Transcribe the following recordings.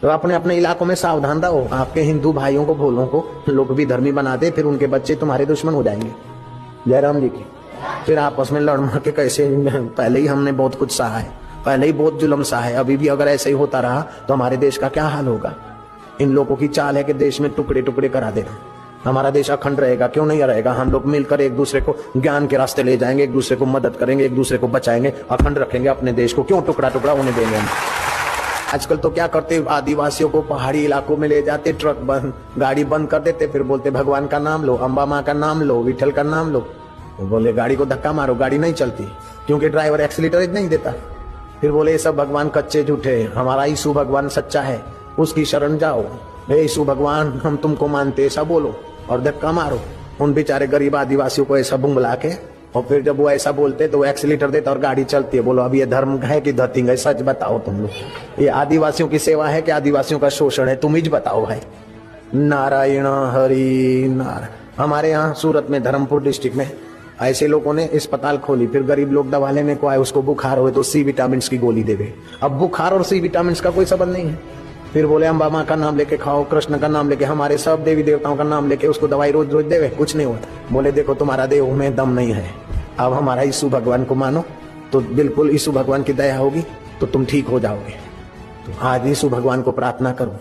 तो अपने अपने इलाकों में सावधान रहो। आपके हिंदू भाइयों को भोलों को लोग भी धर्मी बनाते, फिर उनके बच्चे तुम्हारे दुश्मन हो जाएंगे। जयराम जी की फिर आपस में लड़ मर के कैसे, पहले ही हमने बहुत कुछ सहा है, पहले ही बहुत जुल्म सहा है, अभी भी अगर ऐसे ही होता रहा तो हमारे देश का क्या हाल होगा। इन लोगों की चाल है कि देश में टुकड़े टुकड़े करा देना। हमारा देश अखंड रहेगा, क्यों नहीं रहेगा। हम लोग मिलकर एक दूसरे को ज्ञान के रास्ते ले जाएंगे, एक दूसरे को मदद करेंगे, एक दूसरे को बचाएंगे, अखंड रखेंगे अपने देश को। क्यों टुकड़ा टुकड़ा होने देंगे हम। आजकल तो क्या करते, आदिवासियों को पहाड़ी इलाकों में ले जाते, ट्रक बंद, गाड़ी बंद कर देते, फिर बोलते भगवान का नाम लो, अम्बा माँ का नाम लो, विठल का नाम लो। वो बोले गाड़ी को धक्का मारो, गाड़ी नहीं चलती क्योंकि ड्राइवर एक्सीलेटर नहीं देता। फिर बोले ये सब भगवान कच्चे झूठे, हमारा यीशु भगवान सच्चा है, उसकी शरण जाओ। हे यीशु भगवान हम तुमको मानते, ऐसा बोलो और धक्का मारो। उन बेचारे गरीब आदिवासियों को ऐसा बुंगला के, और फिर जब वो ऐसा बोलते तो वो एक्सीलेटर देता और गाड़ी चलती है। बोलो अब ये धर्म है कि धतिंग है, सच बताओ तुम लोग। ये आदिवासियों की सेवा है कि आदिवासियों का शोषण है, तुम ही बताओ भाई। नारायण हरि नारायण। हमारे यहाँ सूरत में धर्मपुर डिस्ट्रिक्ट में ऐसे लोगों ने अस्पताल खोली, फिर गरीब लोग दवा लेने को आए, उसको बुखार हुए तो सी विटामिन की गोली देवे। अब बुखार और सी विटामिन का कोई संबंध नहीं है। फिर बोले अम्बा माँ का नाम लेके खाओ, कृष्ण का नाम लेके, हमारे सब देवी देवताओं का नाम लेके उसको दवाई रोज रोज देवे, कुछ नहीं हुआ। बोले देखो तुम्हारा देह में दम नहीं है, अब हमारा यीशु भगवान को मानो तो बिल्कुल यीशु भगवान की दया होगी तो तुम ठीक हो जाओगे। तो आज यीशु भगवान को प्रार्थना करो।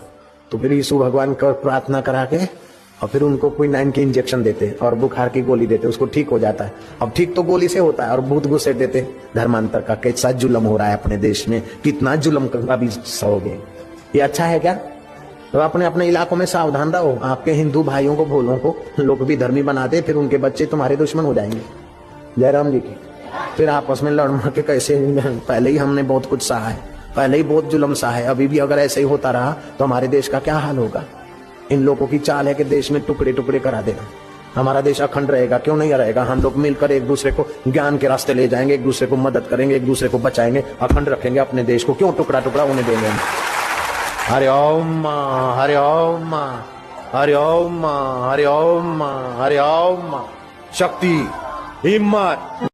तो फिर यीशु भगवान को प्रार्थना करा के और फिर उनको क्विनाइन की इंजेक्शन देते और बुखार की गोली देते, उसको ठीक हो जाता है। अब ठीक तो गोली से होता है, और भूत घुसेट देते। धर्मांतर का कैसा जुल्म हो रहा है अपने देश में, कितना जुल्म अभी सहोगे। ये अच्छा है क्या। तो अपने अपने इलाकों में सावधान रहो। आपके हिंदू भाइयों को भोलों को लोग भी धर्मी बनाते, फिर उनके बच्चे तुम्हारे दुश्मन हो जाएंगे। जयराम जी की फिर आपस में लड़ मर के कैसे, पहले ही हमने बहुत कुछ सहा है, पहले ही बहुत जुल्म सहा है, अभी भी अगर ऐसे ही होता रहा तो हमारे देश का क्या हाल होगा। इन लोगों की चाल है कि देश में टुकड़े टुकड़े करा देना। हमारा देश अखंड रहेगा, क्यों नहीं रहेगा। हम लोग मिलकर एक दूसरे को ज्ञान के रास्ते ले जाएंगे, एक दूसरे को मदद करेंगे, एक दूसरे को बचाएंगे, अखंड रखेंगे अपने देश को। क्यों टुकड़ा टुकड़ा होने देंगे हम। हरि ओम हरि ओम हरि ओम हरि ओम हरि ओम। शक्ति, हिम्मत,